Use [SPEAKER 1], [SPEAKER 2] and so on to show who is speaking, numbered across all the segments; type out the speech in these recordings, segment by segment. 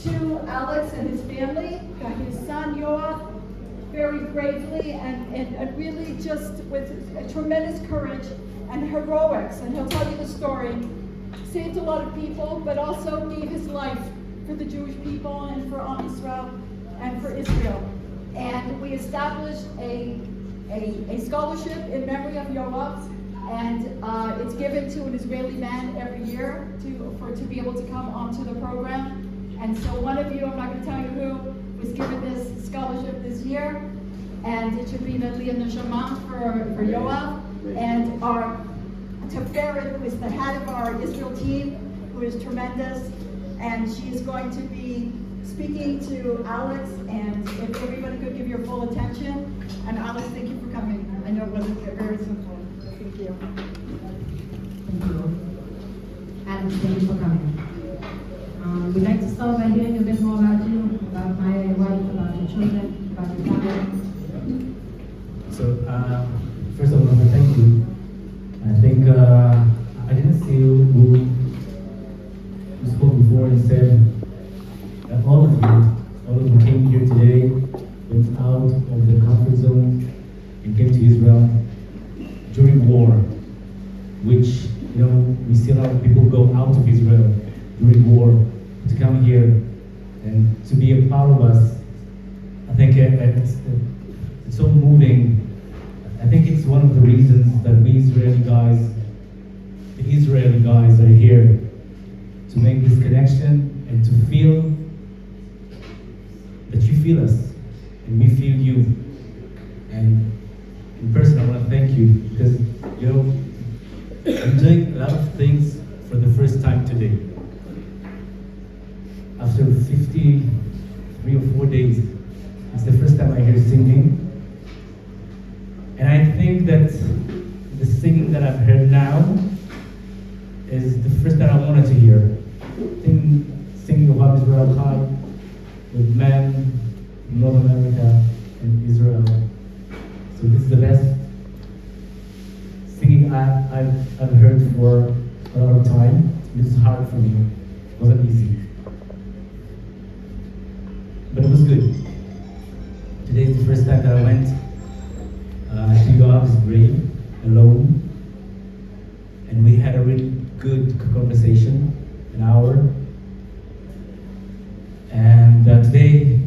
[SPEAKER 1] to Alex and his family, his son Yoav, very bravely and really just with a tremendous courage and heroics, and he'll tell you the story, saved a lot of people, but also gave his life for the Jewish people and for Am Yisrael and for Israel. And we established a scholarship in memory of Yoav, and it's given to an Israeli man every year to be able to come onto the program. And so one of you, I'm not going to tell you who, was given this scholarship this year, and it should be Nadlia Neshama for Yoav, and our Teferet, who is the head of our Israel team, who is tremendous, and she is going to be speaking to Alex, and if everybody could give your full attention. And Alex, thank you for coming. I know it wasn't very simple. Thank you.
[SPEAKER 2] Thank you. Alex, thank you for coming. We'd like to start by hearing a bit more about you, about my wife, about your children, about your family.
[SPEAKER 3] So, first of all, thank you. I think I didn't see who spoke before and said that all of you came here today, went out of the comfort zone, and came to Israel during war, which, we see a lot of people go out of Israel during war to come here and to be a part of us. I think it's so moving. I think it's one of the reasons that the Israeli guys are here to make this connection and to feel that you feel us and we feel you. And in person, I want to thank you because I'm doing a lot of things for the first time today. After 53 or 4 days, it's the first time I hear singing. And I think that the singing that I've heard now is the first that I wanted to hear. Singing about Israel Chai with men from North America and Israel. So this is the best singing I've heard for a lot of time. It was hard for me. It wasn't easy. But it was good. Today is the first time that I went to Yoav's grave alone, and we had a really good conversation, an hour. And today,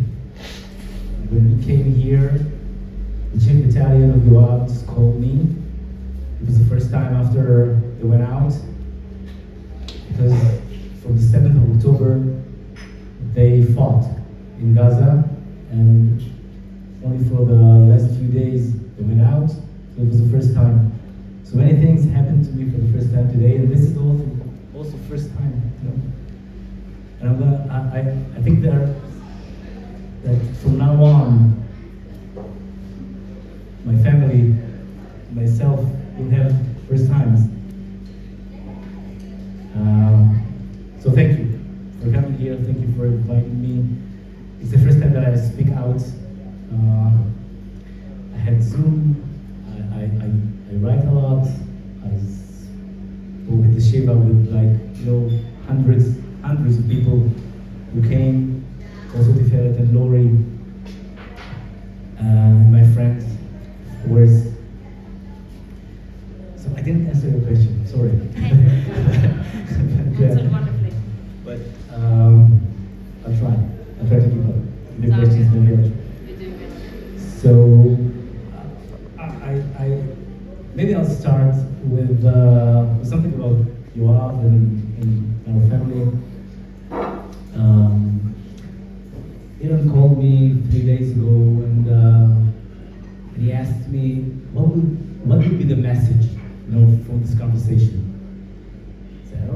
[SPEAKER 3] when we came here, the chief battalion of Yoav just called me. It was the first time after they went out, because from the 7th of October, they fought in Gaza, and only for the last few days they went out. So it was the first time. So many things happened to me for the first time today, and this is also first time. And I think that from now on, my family, myself, will have first times. So thank you for coming here. Thank you for inviting me. It's the first time that I speak out. I had Zoom. I write a lot. I spoke at the Shiva with hundreds of people who came. Also Tiferet and Lori, my friends, of course. So I didn't answer your question. Sorry.
[SPEAKER 2] Answered wonderfully.
[SPEAKER 3] But I'll try. I'll try to keep up. The questions maybe I'll try.
[SPEAKER 2] You're doing good.
[SPEAKER 3] So maybe I'll start with something about Yoav and our family. Aaron called me 3 days ago and he asked me what would be the message, from this conversation. I said,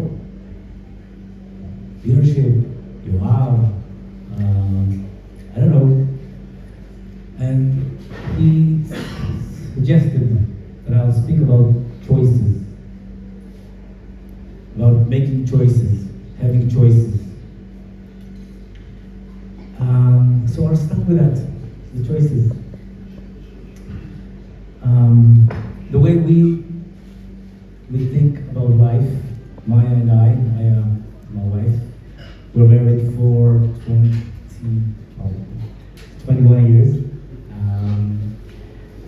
[SPEAKER 3] leadership, Yoav, I don't know. And he suggested that I'll speak about choices, about making choices, having choices. So I'll start with that, the choices. The way we think about life, Maya and I, my wife, We're married for 21 years.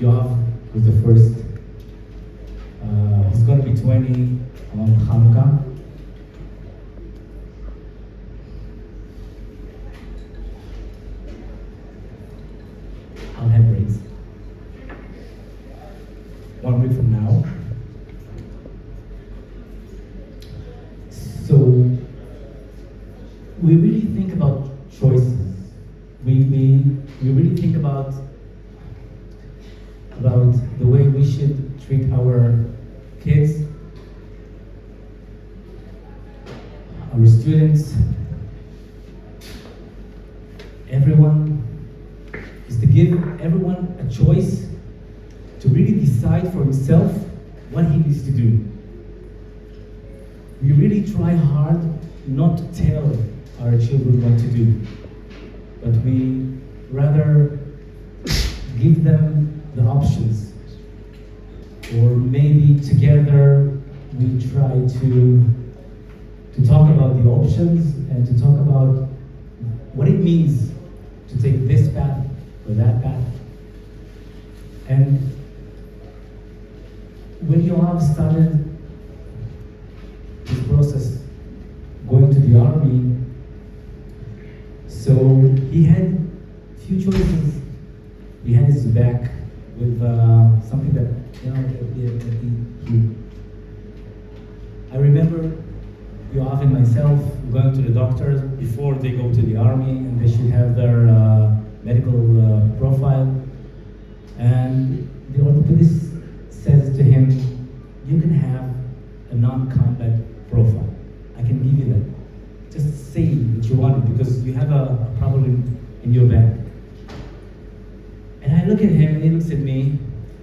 [SPEAKER 3] Yoav was the first. He's going to be 20 on Hanukkah. I'll have braids. 1 week from now. So we really think about choices. We really think about the way we should treat our kids, our students, everyone, is to give everyone a choice to really decide for himself what he needs to do. We really try hard not to tell our children what to do, but we rather give them the options. Or maybe together we try to talk about the options and to talk about what it means to take this path or that path. And when Yoav started his process going to the army, so he had few choices. He had his back with something that, he I remember Yoav and myself going to the doctors before they go to the army, and they should have their medical profile. And the orthopedist says to him, you can have a non-combat profile. I can give you that. Just say that you want it because you have a problem in your back. And I look at him and he looks at me,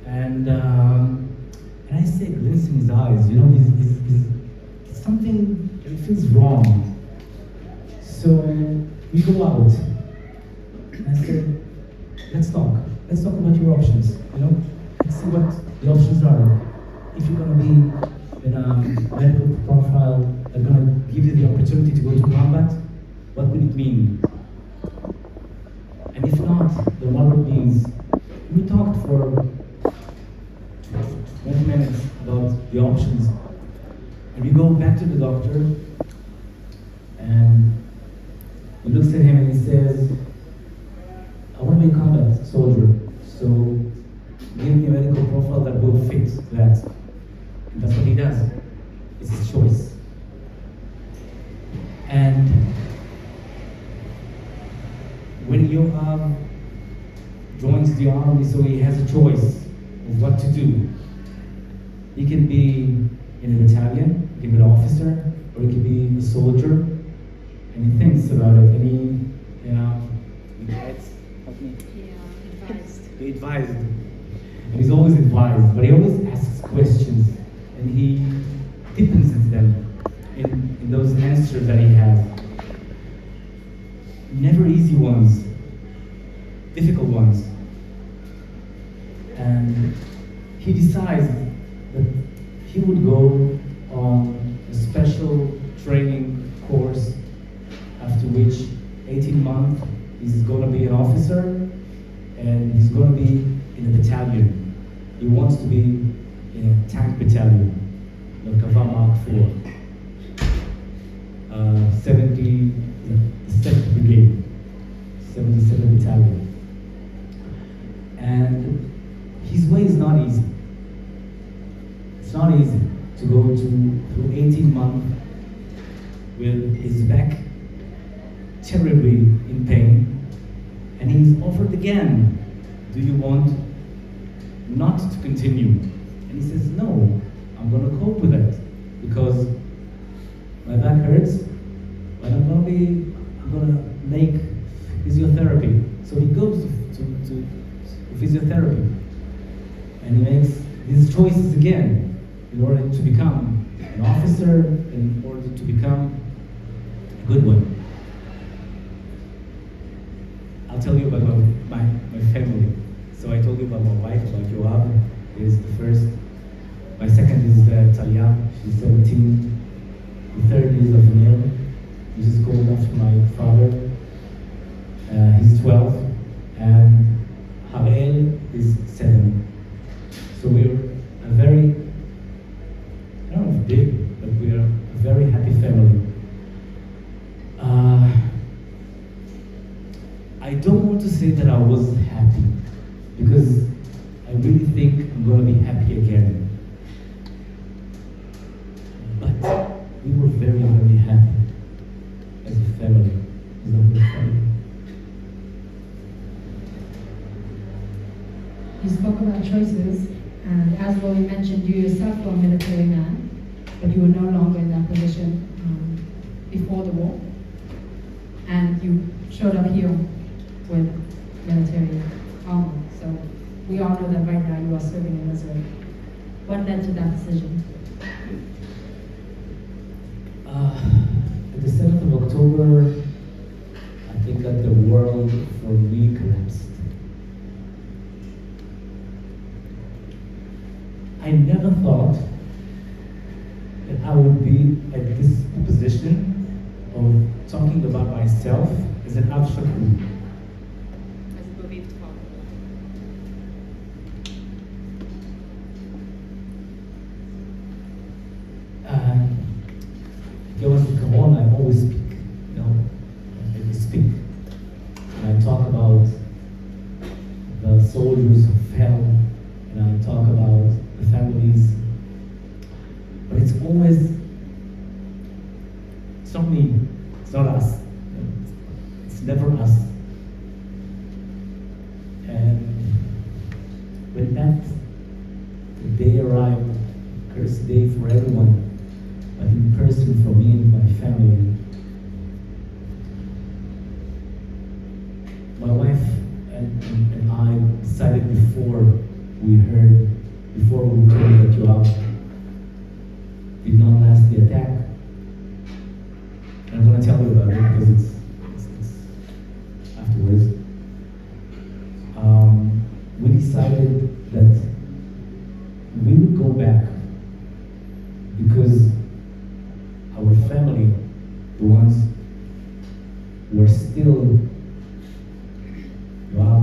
[SPEAKER 3] and I say, glimpse in his eyes, you know, he's something that feels wrong. So we go out. And I said, let's talk. Let's talk about your options. You know, let's see what the options are. If you're going to be in a medical profile that's going to give you the opportunity to go to combat, what would it mean? And if not, then what it means? We talked for 20 minutes about the options. And we go back to the doctor, and he looks at him and he says, I want to be a combat soldier, so give me a medical profile that will fit that. And that's what he does. It's his choice. And when Yoav joins the army, so he has a choice of what to do. He can be in a battalion, he can be an officer, or he can be a soldier, and he thinks about it, and he advised. He advised. And he's always advised, but he always asks questions, and he deepens into them in those answers that he has. Never easy ones, difficult ones. And he decides that he would go on a special training course, after which 18 months he's going to be an officer and he's going to be in a battalion. He wants to be in a tank battalion, Merkava Mark 4, 72nd Brigade, 77th Battalion. And his way is not easy. It's not easy to go through 18 months with his back terribly in pain, and he's offered again, do you want not to continue? And he says, no, I'm going to cope with it because my back hurts, but I'm going to make physiotherapy. So he goes to physiotherapy, and he makes these choices again in order to become an officer, in order to become a good one. I'll tell you about my family. So I told you about my wife, about Yoav, is the first. My second is Talia, she's 17. The third is Avnel, which is called after don't want to say that I was happy, because I really think I'm going to be happy again. But we were very, very happy as a family, as a whole family.
[SPEAKER 2] You spoke about choices, and as Roy mentioned, you yourself were a military man, but you were no longer in that position before the war, and you showed up here with military armor. So we all know that right now you are serving in Israel. What led to that decision?
[SPEAKER 3] At the 7th of October, I think that the world for me collapsed. I never thought that I would be at this position of talking about myself as an Av Shakul. Zikaron, I always speak, I speak. And I talk about the soldiers who fell, and I talk about the families. But it's not me, it's not us. It's never us. And when the day arrived, cursed day for everyone, but in person for me and my family. My wife and I decided before we were told that Yoav did not last the attack. And I'm going to tell you about it because it's afterwards. We decided that we would go back because our family, the ones who are still Yoav,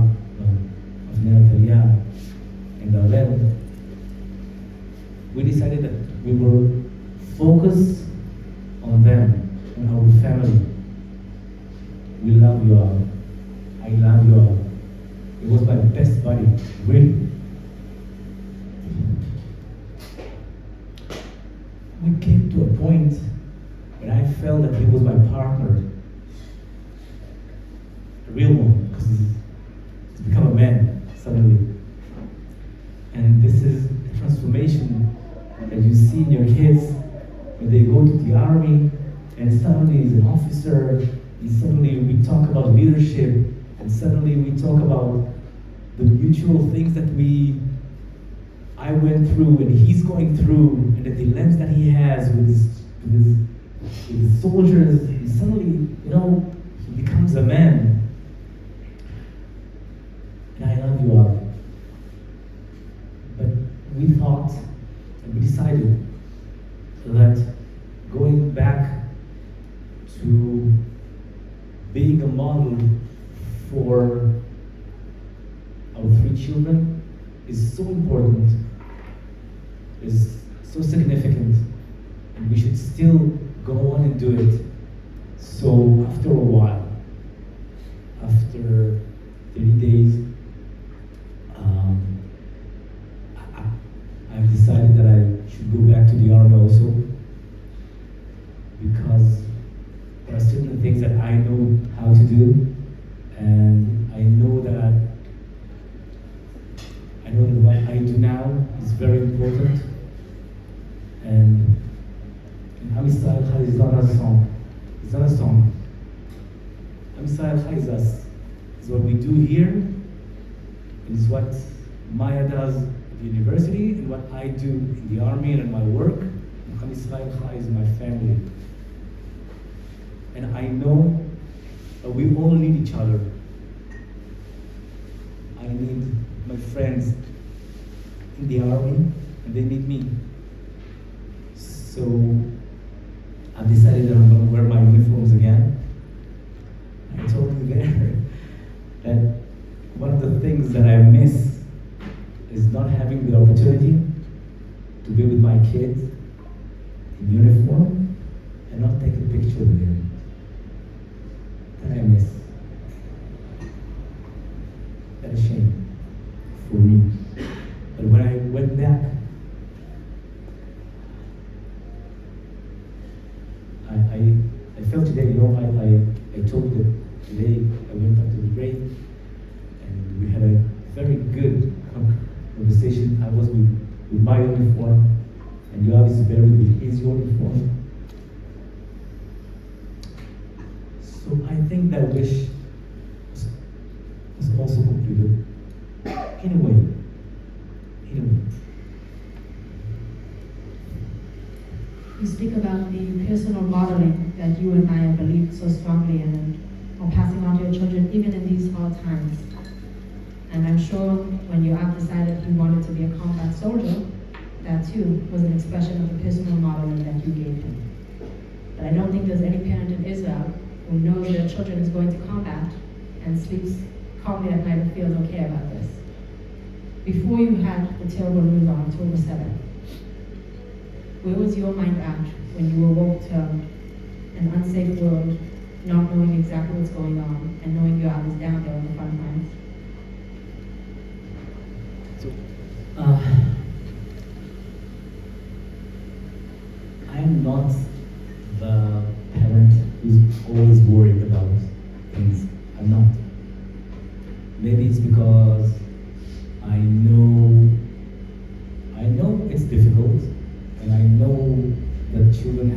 [SPEAKER 3] Avner, and Alex, we decided that we will focus on them, on our family. We love Yoav. I love Yoav. He was my best buddy, really. We came to a point where I felt that he was my partner, a real one, because he's become a man suddenly. And this is the transformation that you see in your kids when they go to the army, and suddenly he's an officer, and suddenly we talk about leadership, and suddenly we talk about the mutual things that I went through and he's going through, and the dilemmas that he has with his soldiers, and suddenly, he becomes a man. And I love you all. But we thought, and we decided that going back to being a model for our 3 children is so important, is so significant, and we should still go on and do it. So after a while, after 30 days, I've decided that I should go back to the army also, because there are certain things that I know how to do, and I know that what I do now is very important. And Am Yisrael Chai is not a song. It's not a song. Am Yisrael Chai is us. It's what we do here. It's what Maya does at the university, and what I do in the army and in my work. Am Yisrael Chai is my family. And I know that we all need each other. I need my friends in the army, and they need me. So I've decided that I'm going to wear my uniforms again. I told you there that one of the things that I miss is not having the opportunity to be with my kids in uniform and not take a picture with them. That I miss. today, I told that today I went up to the grave and we had a very good conversation. I was with my uniform and Yoav is buried with his uniform. So I think that wish was also completed. Anyway.
[SPEAKER 2] You speak about the personal modeling that you and I believe so strongly in and are passing on to your children even in these hard times. And I'm sure when Yoav decided he wanted to be a combat soldier, that too was an expression of the personal modeling that you gave him. But I don't think there's any parent in Israel who knows their children is going to combat and sleeps calmly at night and feels okay about this. Before you had the terrible news on October 7th, where was your mind at when you awoke to an unsafe world, not knowing exactly what's going on, and knowing Yoav is down there on the front lines?
[SPEAKER 3] I'm not the parent who's always worried about things. I'm not. Maybe it's because I know it's difficult, and I know that children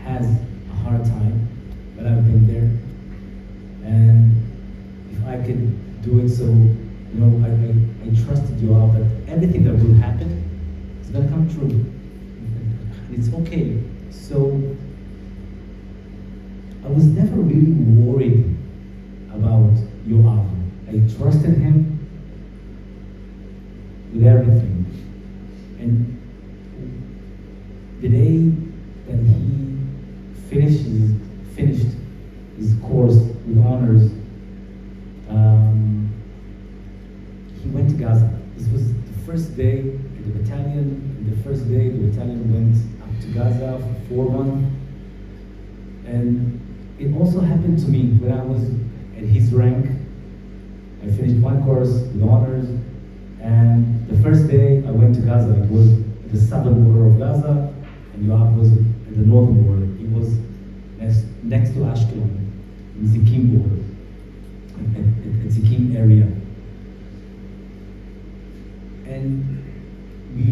[SPEAKER 3] has a hard time, but I've been there, and if I could do it, so I trusted Yoav that everything that will happen is gonna come true, and it's okay. So I was never really worried about Yoav. I trusted him with everything. And the day that he finished his course with honors, he went to Gaza. This was the first day in the battalion. The first day the battalion went up to Gaza for 4 months. And it also happened to me when I was at his rank. I finished one course with honors, and the first day I went to Gaza. It was at the southern border of Gaza, and Yoav was at the northern border. He was next to Ashkelon, in Zikim border, at Zikim area. And we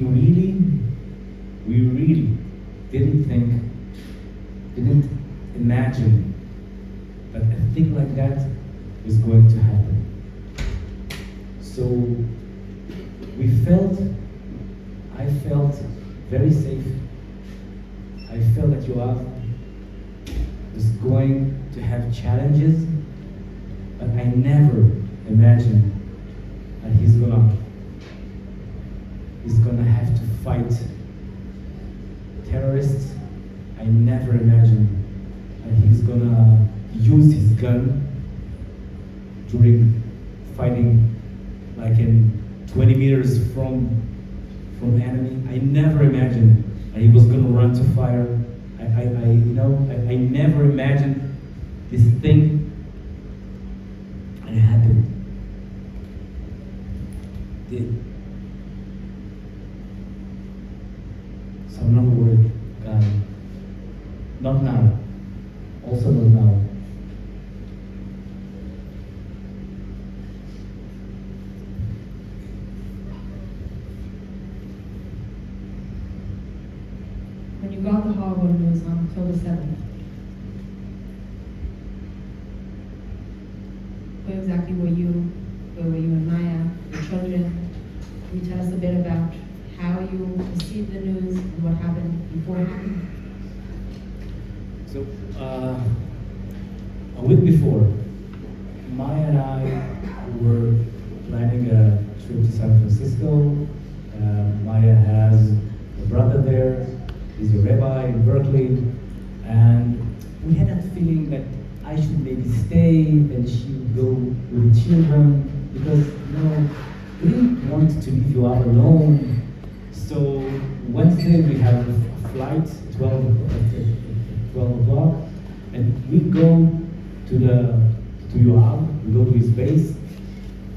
[SPEAKER 3] really didn't imagine that a thing like that was going to happen. So I felt very safe. I felt that Yoav was going to have challenges, but I never imagined that he's gonna have to fight terrorists. I never imagined that he's gonna use his gun during fighting, like in 20 meters from enemy. I never imagined that he was gonna run to fire. I never imagined this thing, and it happened. So I'm not worried, God. Not now. Also not now.
[SPEAKER 2] When you got the horrible news on October 7th, where exactly were you? Where were you and Maya, your children? Can you tell us a bit about how you received the news and what happened beforehand?
[SPEAKER 3] So, a week before, Maya and I were planning a trip to San Francisco. Maya has a brother there. He's a rabbi in Berkeley. And we had that feeling that I should maybe stay and she would go with the children, because we didn't want to leave you out alone. So Wednesday we have a flight, 12 o'clock, and we go to Yoav, we go to his base,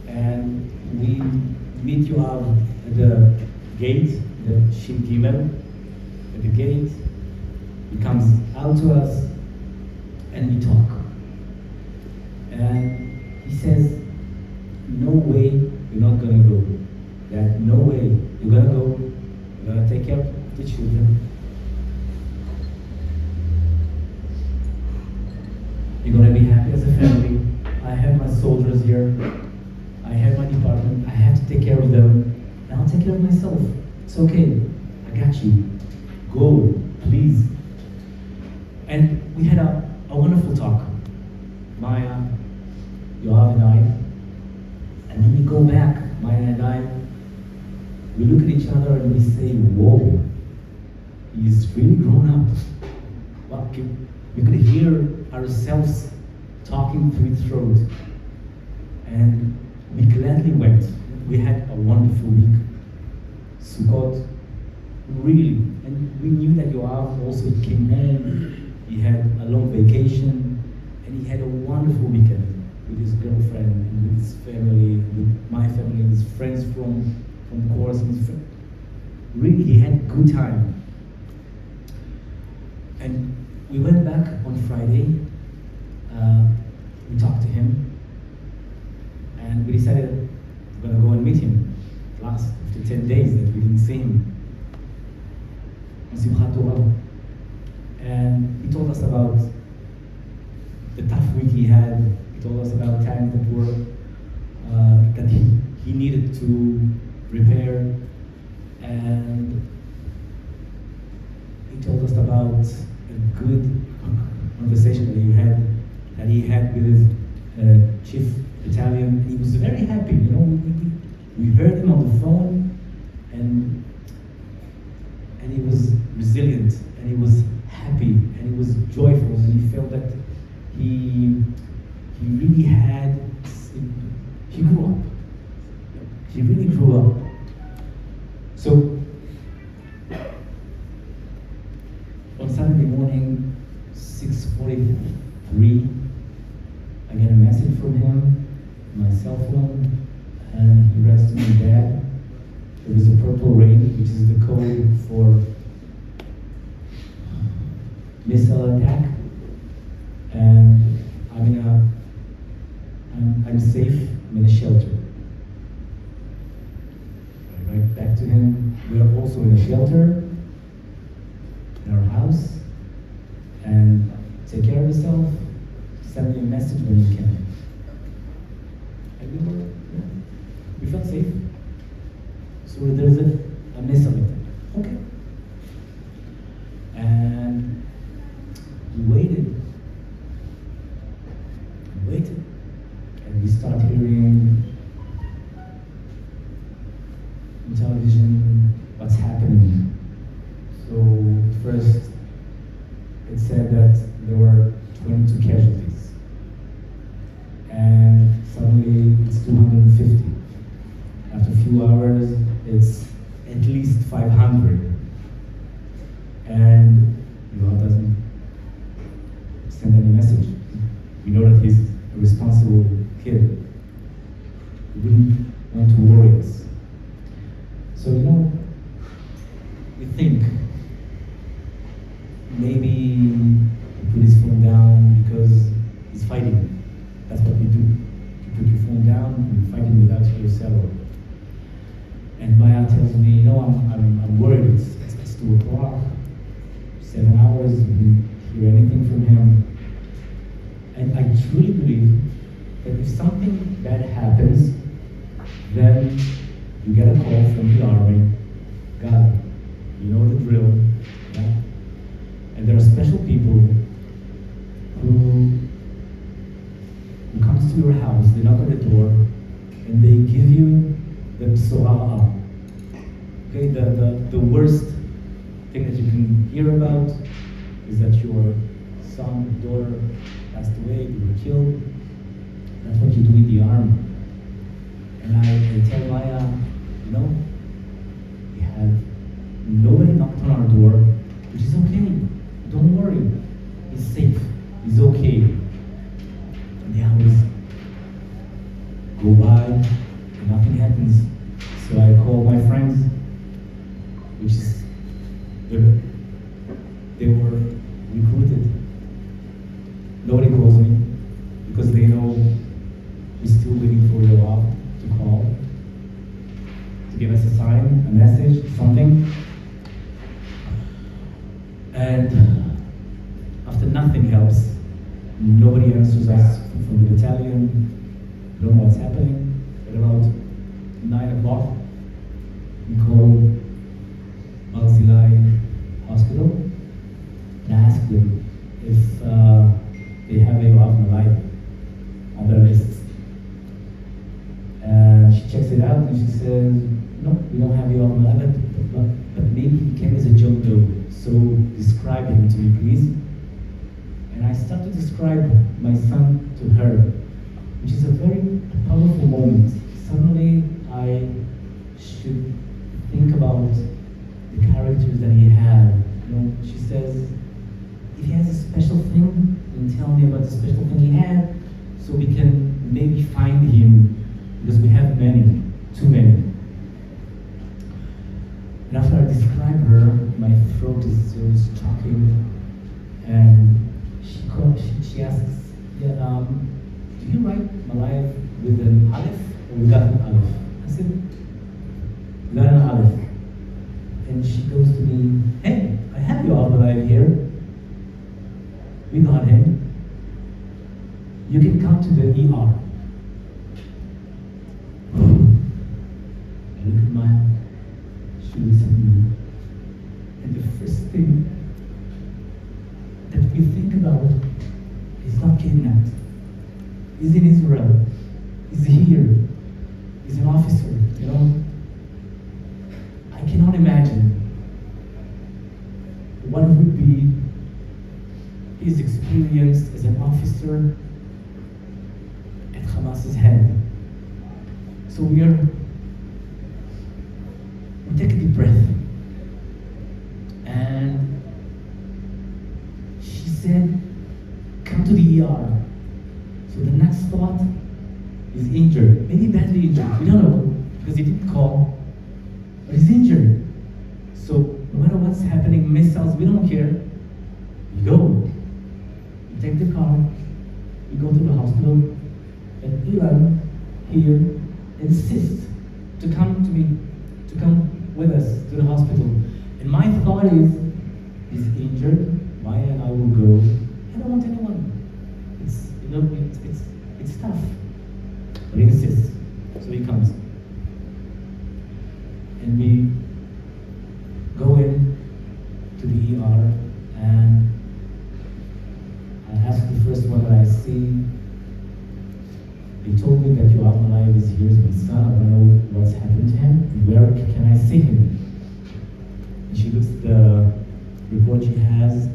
[SPEAKER 3] and we meet Yoav at the gate, the Shin Gimel, at the gate. He comes out to us, and we talk. And he says, no way you're not gonna go. Dad, no way. You're gonna go. You're gonna take care of the children. You're gonna be happy as a family. I have my soldiers here. I have my department. I have to take care of them. And I'll take care of myself. It's okay. I got you. Go, please. And we had a wonderful talk. Maya, Yoav and I. And then we go back, Maya and I. We look at each other and we say, whoa, he's really grown up. Well, we could hear ourselves talking through his throat. And we gladly went. We had a wonderful week. Sukkot, really. And we knew that Yoav also came home. He had a long vacation. And he had a wonderful weekend with his girlfriend, and with his family, with my family, and his friends from course. And his really, he had a good time. And we went back on Friday. We talked to him, and we decided we're gonna go and meet him. After 10 days that we didn't see him on Simchat Torah. And he told us about the tough week he had. He told us about times that were that he needed to repair, and he told us about a good conversation that he had with his chief battalion. And he was very happy. You know, we heard him on the phone, and he was resilient, and he was happy, and he was joyful, and he felt that he really he grew up. He really grew up. So on Saturday morning, 6:43, I get a message from him, my cell phone, and he writes to me, Dad, there was a purple rain, which is the code for missile attack, and I'm safe. I'm in a shelter. I write back to him. We are also in a shelter in our house, and take care of yourself. Send me a message when you can. And we felt safe. So there's a missile attack. Okay. And we waited. And we start hearing on television what's happening. So first it said that there were 22 casualties. And suddenly it's 250. After a few hours, it's at least 500. And Yoav doesn't send any message. We know that he's a responsible kid. He wouldn't want to worry us. So, we think maybe he put his phone down because he's fighting. That's what we do. You put your phone down, you're fighting without your cell. And Maya tells me, I'm worried. It's 2 o'clock, 7 hours, we didn't hear anything from him. And I truly believe that if something bad happens, then you get a call from the army. God, you know the drill. Yeah? And there are special people who comes to your house, they knock on the door, and they give you the bsorah. Okay, the worst thing that you can hear about is that your son, daughter passed away, they were killed. That's what you do in the army. And I tell Maya, we have nobody knocked on our door, which is okay. Don't worry. He's safe. He's okay. And the hours go by and nothing happens. So I call my friends, which is they were recruited. Nobody calls me because they know we're still waiting for Yoav to call, to give us a sign, a message, something. And after nothing helps, nobody answers us from the battalion. We don't know what's happening. At about 9 o'clock, we call Barzilai Hospital and ask them if they have a Yoav Malayev on their list. And she checks it out and she says, no, we don't have Yoav Malayev, but maybe he came as a John Doe. So describe him to me, please. And I start to describe my son to her, which is a very powerful moment. Suddenly, I should think about the characters that he had. You know, she says, if he has a special thing, then tell me about the special thing he had, so we can maybe find him, because we have many, too many. And after I describe her, my throat is choking, and she asks, yeah, do you write Malayev with an Aleph or without an Aleph? I said, without an Aleph. And she goes to me, hey, I have Yoav Malayev here. We got him. You can come to the ER. I look at Maya. She looks at me. And the first thing that we think about is not kidnapped. He's in Israel. He's here. He's an officer, you know? I cannot imagine what would be his experience as an officer at Hamas's hand. So we take a deep breath. And she said, come to the ER. So the next thought is injured, maybe badly injured. We don't know, because he didn't call, but he's injured. So no matter what's happening, missiles, we don't care. We go. We take the car, we go to the hospital, and Ilan here insists to come to me, to come with us to the hospital. And my thought is, he's injured, Maya and I will go. I don't want anyone. It's, you know, it's tough. But he insists. So he comes. And we go in to the ER, and I ask the first one that I see. They told me that Yoav Malayev is here as my son. I don't know what's happened to him. Where can I see him? And she looks at the report she has.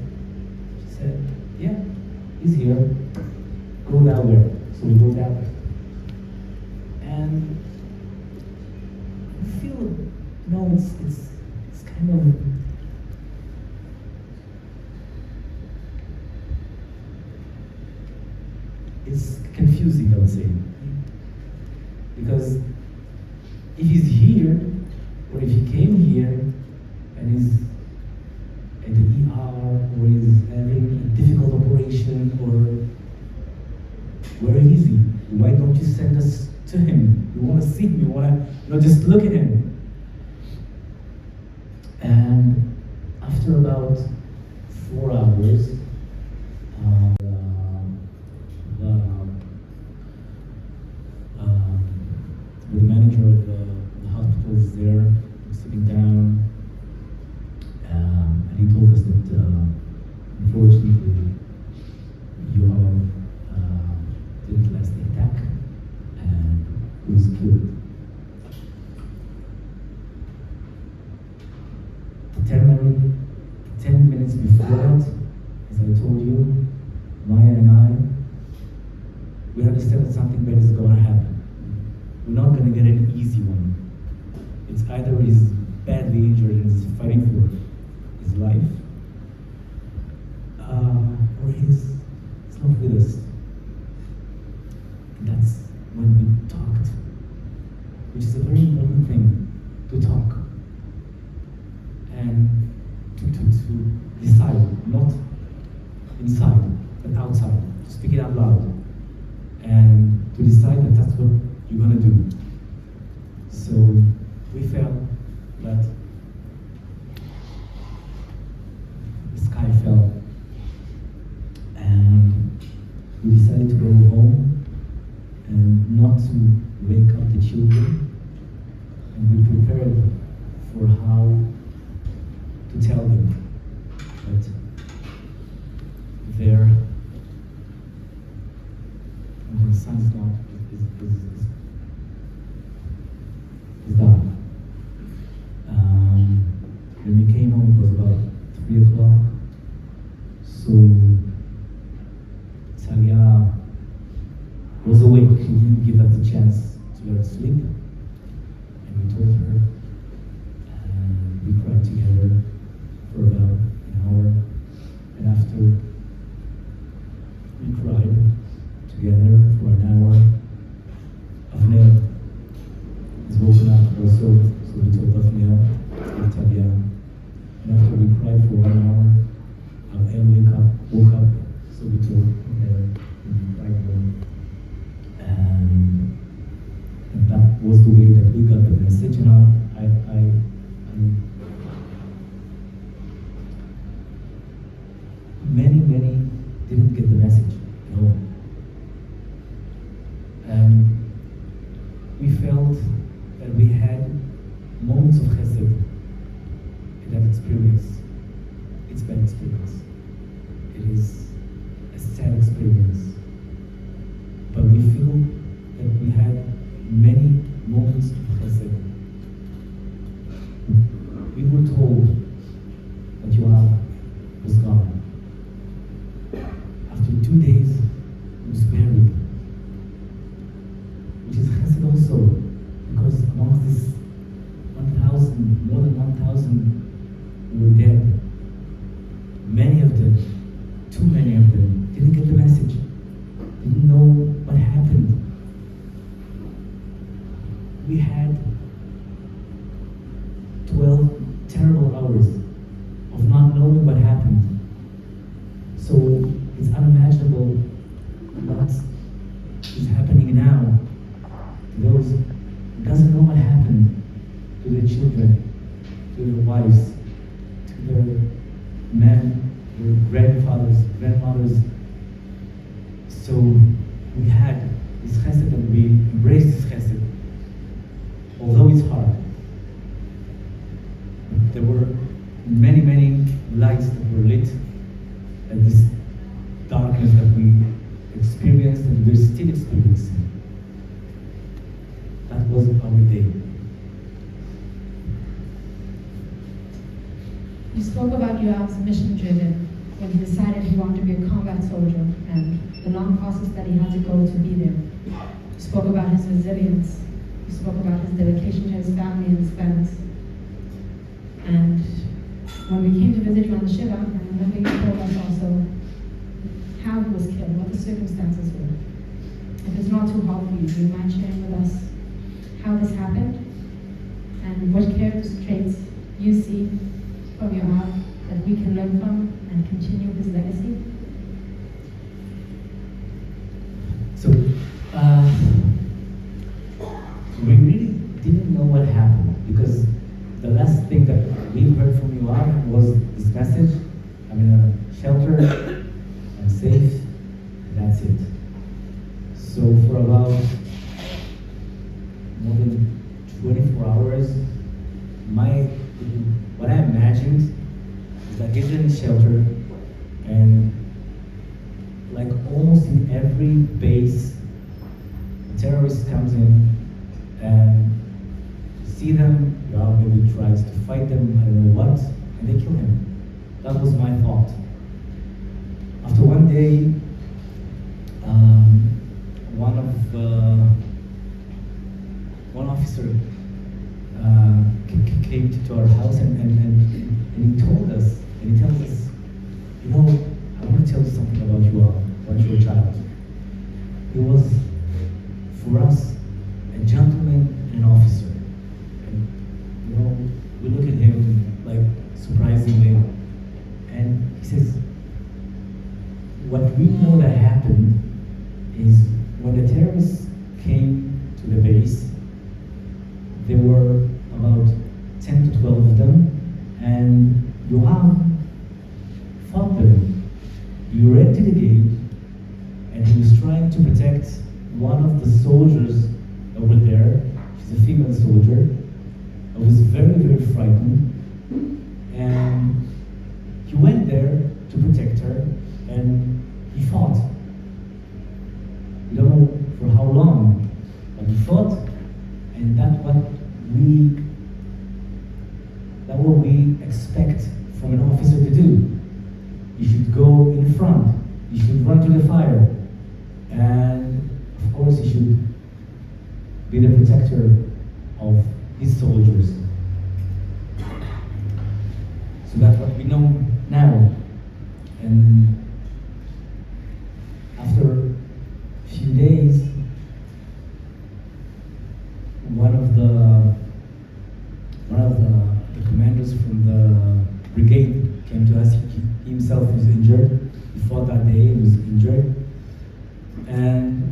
[SPEAKER 3] She said, yeah, he's here. Go that way. So we go that way. And I feel, it's kind of, it's confusing, I would say. Because if he's here, or if he came here, and he's at the ER, or he's having a difficult operation, or where is he? Why don't you send us to him? We want to see him, we want to, just look at him. And after about 4 hours, the manager of the hospital is there, sitting down, and he told us that unfortunately Yoav didn't last the attack and was killed. 10 minutes before that, as I told you, Maya and I, we understand that something bad is going to happen. We're not going to get an easy one. It's either he's badly injured and is fighting for his life, or he's not with us. And that's when we talked, which is a very important thing, to talk. And to decide, not inside, but outside. speak it out loud and to decide that that's what you're gonna do. So we felt that the sky fell, and we decided to go home and not to wake up the children, and we prepared for how to tell them that their son is not is died. When we came home, it was about 3 o'clock. So Talia was awake. She didn't give us the chance to let her sleep. And we told her, and we cried together for about an hour. And after we cried together for an hour, Avner is woken up also, so we told Avner and Talia. And after we cried for 1 hour, El woke up, so we told her and we cried more. And that was the way that we got the message. And many didn't get the message at all. We felt that we had moments of chesed in that experience. It's bad experience. It is a sad experience. But we feel that we had many moments of chesed. We were told that Yoav was gone. After 2 days, he was buried. Which is chesed also, because amongst this 1,000, more than 1,000 who were dead, many of them, too many of them, didn't get the message, didn't know what happened. We had 12 terrible hours of not knowing what happened. So it's unimaginable what is happening now to those who doesn't know what happened to their children, to their wives, to their men, their grandfathers, grandmothers. So we had this chesed and we embraced this chesed, although it's hard. There were many lights that were lit, and this darkness that we experienced and we're still experiencing. That was our day.
[SPEAKER 2] You spoke about Yoav's mission driven when he decided he wanted to be a combat soldier and the long process that he had to go to be there. You spoke about his resilience. You spoke about his dedication to his family and his friends. And when we came to visit you on the Shiva, I remember you told us also how he was killed, what the circumstances were. If it's not too hard for you, do you mind sharing with us how this happened and what character traits you see from Yoav that we can learn from and continue his legacy?
[SPEAKER 3] So, we really didn't know what happened because the last thing that we heard from Yoav was this message: I'm in a shelter, I'm safe, and that's it. So for about more than 24 hours, what I imagined is that he's in a shelter, and like almost in every base, a terrorist comes in and see them, Yoav maybe tries to fight them, I don't know what, and they kill him. That was my thought. After one day, one officer came to our house and he told us, and he tells us, you know, I want to tell you something about Yoav, about your child. He was, for us, a gentleman and an officer. And, you know, we look at him like surprisingly, and he says, what we know that happened is when the terrorists came to the base, there were about 10 to 12 of them, and Yoav fought them. He ran to the gate, and he was trying to protect one of the soldiers over there. She's a female soldier. I was very, very frightened, and he went there to protect her, and he fought. We don't know for how long, but he fought, and that's what we expect from an officer to do. You should go in front. You should run to the fire, and of course, you should be the protector of his soldiers. So that's what we know now. And after a few days, one of the commanders from the brigade came to us. He himself was injured. He fought that day. He was injured, and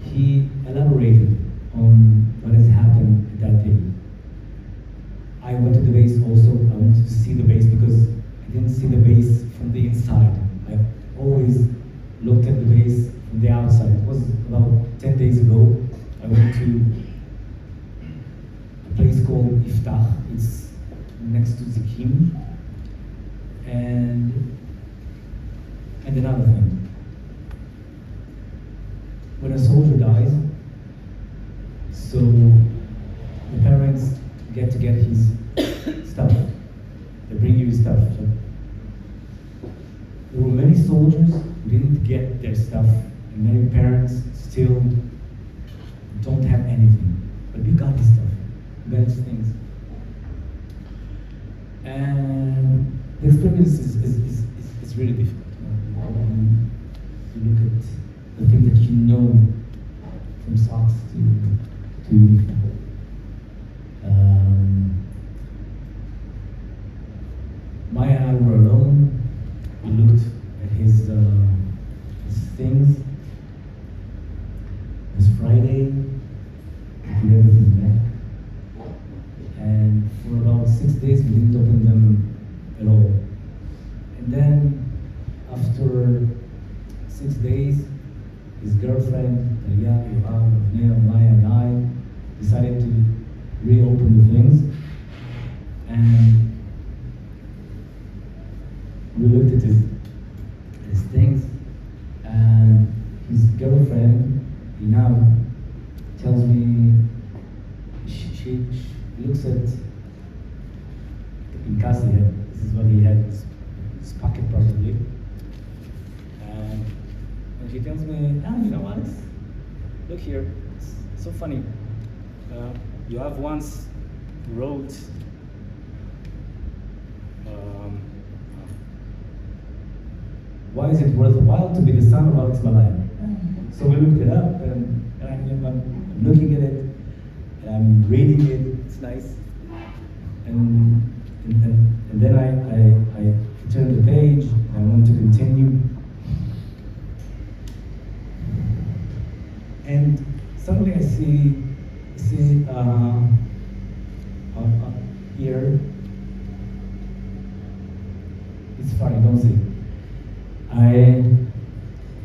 [SPEAKER 3] he elaborated on what has happened that day. I went to the base also. I wanted to see the base because I didn't see the base from the inside. I always looked at the base from the outside. It was about 10 days ago. I went to a place called Iftach. It's next to Zikim. And another thing. When a soldier dies, so the parents get to get his stuff. They bring you his stuff. So there were many soldiers who didn't get their stuff, and many parents still don't have anything. But we got his stuff. We got his things. And the experience is really difficult. You look at the thing that you know from socks to Maya and I were alone. We looked at his things. It was Friday. We put everything back. And for about 6 days, we didn't open them at all. And then, after 6 days, his girlfriend, Talia, Yoav, Maya, and I decided to reopen the things. And we looked at his things, and his girlfriend, now tells me she looks at the pincas he had. This is what he had in his pocket probably. And she tells me, you know, Alex, look here, it's so funny. Yoav once wrote why is it worthwhile to be the son of Alex Malayev? So we looked it up, and I'm looking at it, and I'm reading it. It's nice, and then I turn the page. And I want to continue, and suddenly I see here. It's funny, don't see. I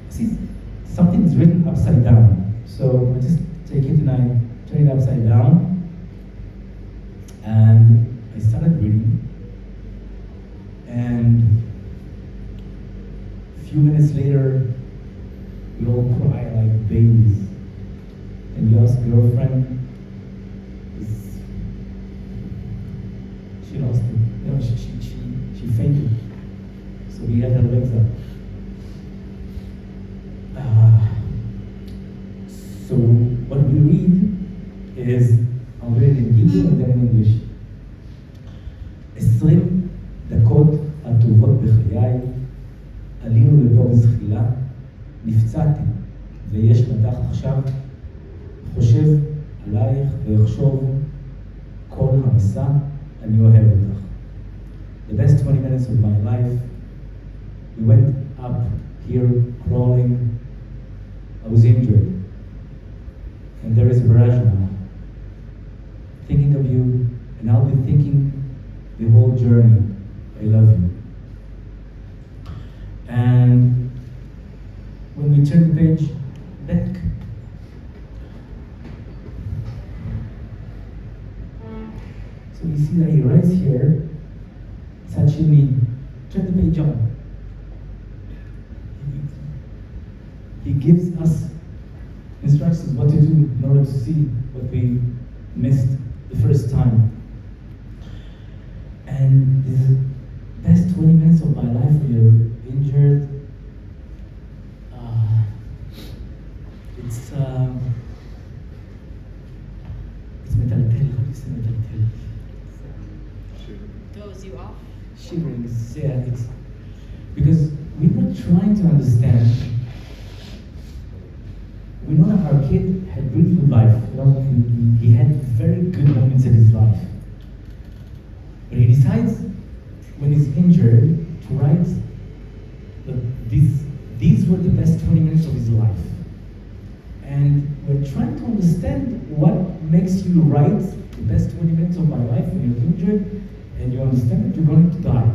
[SPEAKER 3] see something is written upside down. So I just take it and I turn it upside down. And I started reading. And a few minutes later, we all cry like babies. And Yoav's girlfriend she lost it. You know, she fainted. So we had her legs up. So what we read is, I'll read it in Hebrew and then in English. 20 דקות הטובות בחיי, עלינו לפה בזחילה, נפצעתי, ויש מדך עכשיו, חושב עלייך ויחשוב כל המסע, אני אוהב אותך. The best 20 minutes of my life, we went up here crawling I was injured. And there is a barrage now. Thinking of you, and I'll be thinking the whole journey. I love you. And when we turn the page back, so you see that he writes here, touching me, turn the page on. He gives us instructions what to do in order to see what we missed the first time. And the best 20 minutes of my life when you're injured, it's metallic. How do you say metallic?
[SPEAKER 4] Throws you off.
[SPEAKER 3] Shivering, yeah, it's because we were trying to understand. We know that our kid had really good life. You know, he had very good moments in his life. But he decides, when he's injured, to write that these were the best 20 minutes of his life. And we're trying to understand what makes you write the best 20 minutes of my life when you're injured and you understand that you're going to die.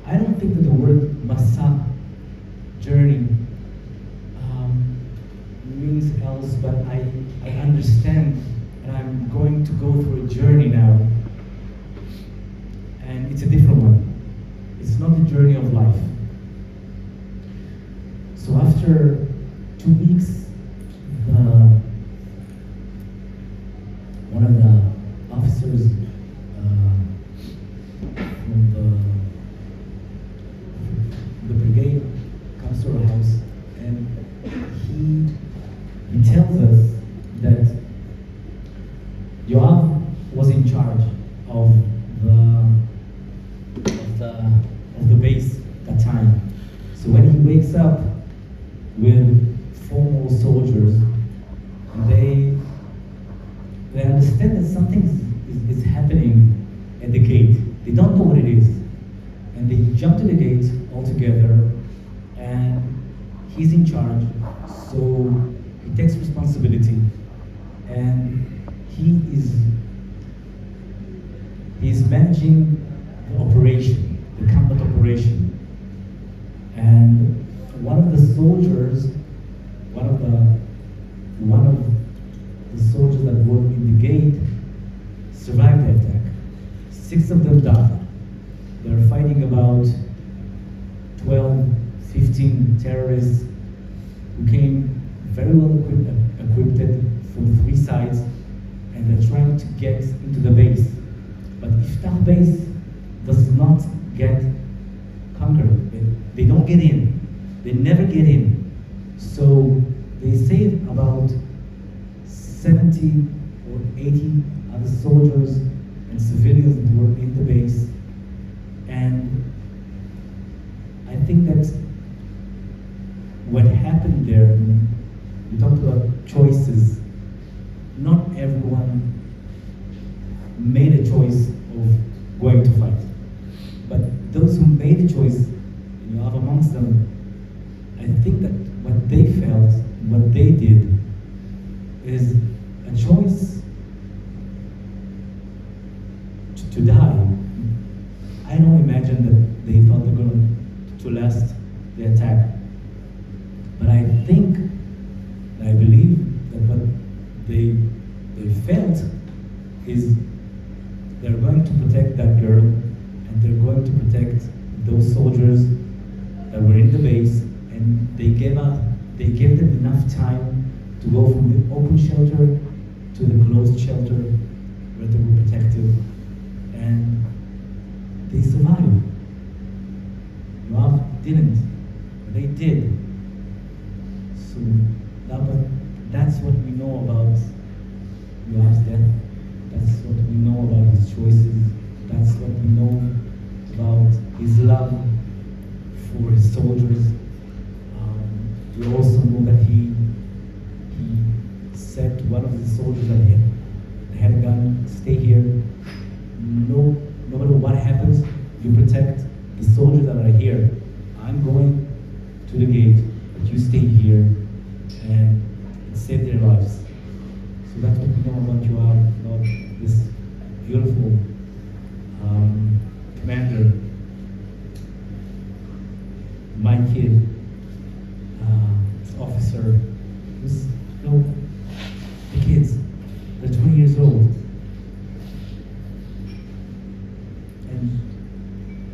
[SPEAKER 3] I don't think that the word masa, journey, means else, but I understand, and I'm going to go through a journey now. And it's a different one. It's not the journey of life. So after 2 weeks, one of the officers from the brigade comes to our house, and he tells us that Yoav was in charge of the base that time. So when he wakes up with 4 more soldiers, they understand that something is happening at the gate. They don't know what it is. And they jump to the gate all together, and he's in charge, so he takes responsibility, and he's managing the operation, the combat operation. And one of the soldiers that were in the gate survived the attack. 6 of them died. They're fighting about 12, 15 terrorists who came very well equipped from 3 sides, and they're trying to get into the base. But if that base does not get conquered, they don't get in. They never get in. So they save about 70 or 80 other soldiers and civilians that were in the base. And I think that what happened there, we talked about choices. Not everyone made a choice of going to fight. But those who made a choice, and you have amongst them, I think that what they felt, what they did, is a choice to die. I don't imagine that they thought they're going to last the attack. But I think, I believe that what they felt is they're going to protect that girl, and they're going to protect those soldiers that were in the base, and they gave them enough time to go from the open shelter to the closed shelter where they were protected, and they survived. Yoav didn't, but they did. So that's what we know about Yoav's death. That's what we know about his choices. That's what we know about his love for his soldiers. We also know that he said to one of the soldiers that had a gun, stay here. No matter what happens, you protect the soldiers that are here. I'm going to the gate, but you you stay here and save their lives. So that's what we know about Yoav, about this beautiful commander, my kid, this officer, who's, the kids, they're 20 years old. And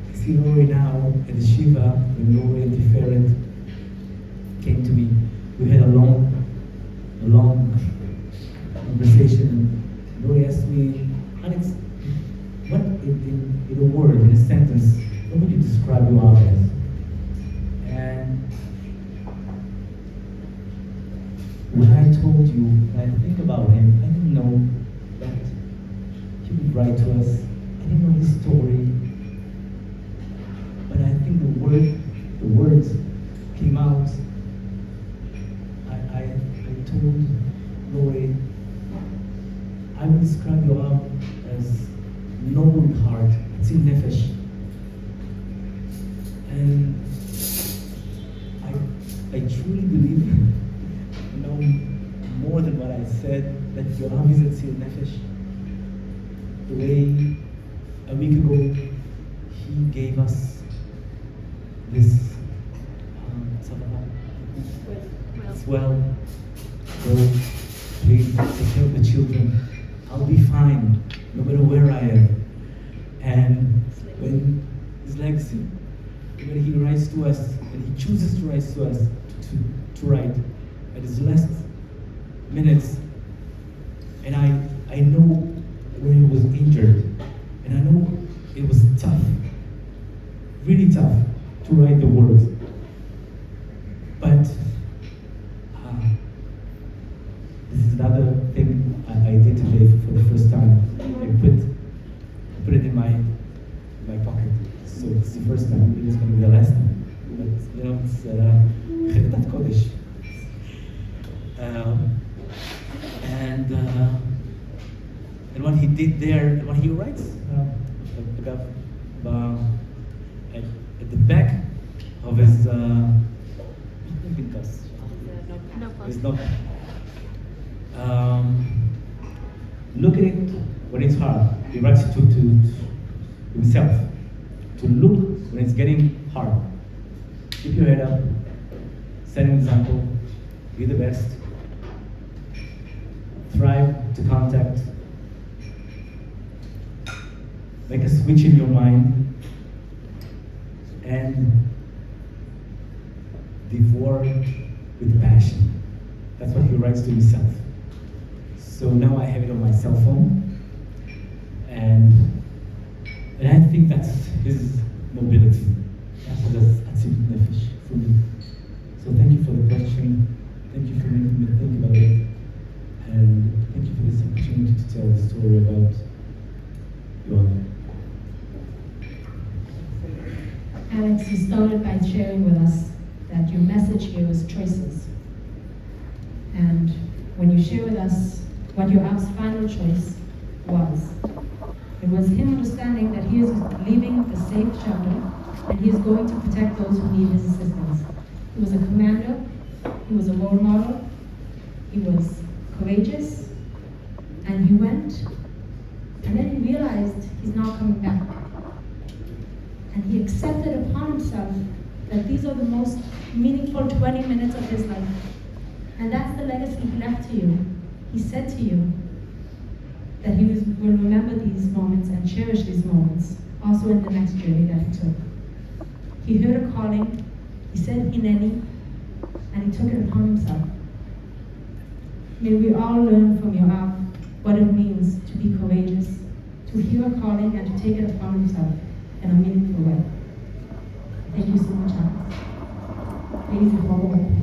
[SPEAKER 3] I see Lori now at the Shiva, when Lori and Tiferet came to me. We had a long conversation. Lori asked me, Alex, what in a word, in a sentence, what would you describe Yoav as? And when I told you, when I think about him, I didn't know that he would write to us. I didn't know his story. But I think the words came out. I told Lori, I would describe Yoav as noble heart, tzil nefesh. And I truly believe, more than what I said, that Yoav is a tzil nefesh. The way a week ago he gave us this well, go, please take care of the children. I'll be fine, no matter where I am. And when his legacy, when he writes to us, and he chooses to write to us, to write at his last minutes, and I know where he was injured, and I know it was tough, really tough to write the words. But this is another thing I did today for the first time. I put it in my pocket. So it's the first time. It is going to be the last time. But it's Cheretat Kodesh. And what he did there, what he writes at the back of his notebook. Look at it when it's hard. He writes it to himself. To look when it's getting hard. Keep your head up. Set an example. Be the best. Thrive to contact. Make a switch in your mind. And devour with passion. That's what he writes to himself. So now I have it on my cell phone, and I think that's his mobility. That's tzil nefesh for me. So thank you for the question. Thank you for making me think about it, and thank you for this opportunity to tell the story about Yoav.
[SPEAKER 2] Alex, you started by sharing with us that your message here was choices. And when you share with us what Yoav's final choice was, it was him understanding that he is leaving a safe shelter and he is going to protect those who need his assistance. He was a commander, he was a role model, he was courageous, and he went, and then he realized he's not coming back. And he accepted upon himself that these are the most meaningful 20 minutes of his life. And that's the legacy he left to you. He said to you that he will remember these moments and cherish these moments, also in the next journey that he took. He heard a calling, he said hineni, and he took it upon himself. May we all learn from Yoav what it means to be courageous, to hear a calling and to take it upon himself in a meaningful way. Thank you so much, Alex. Ladies and gentlemen.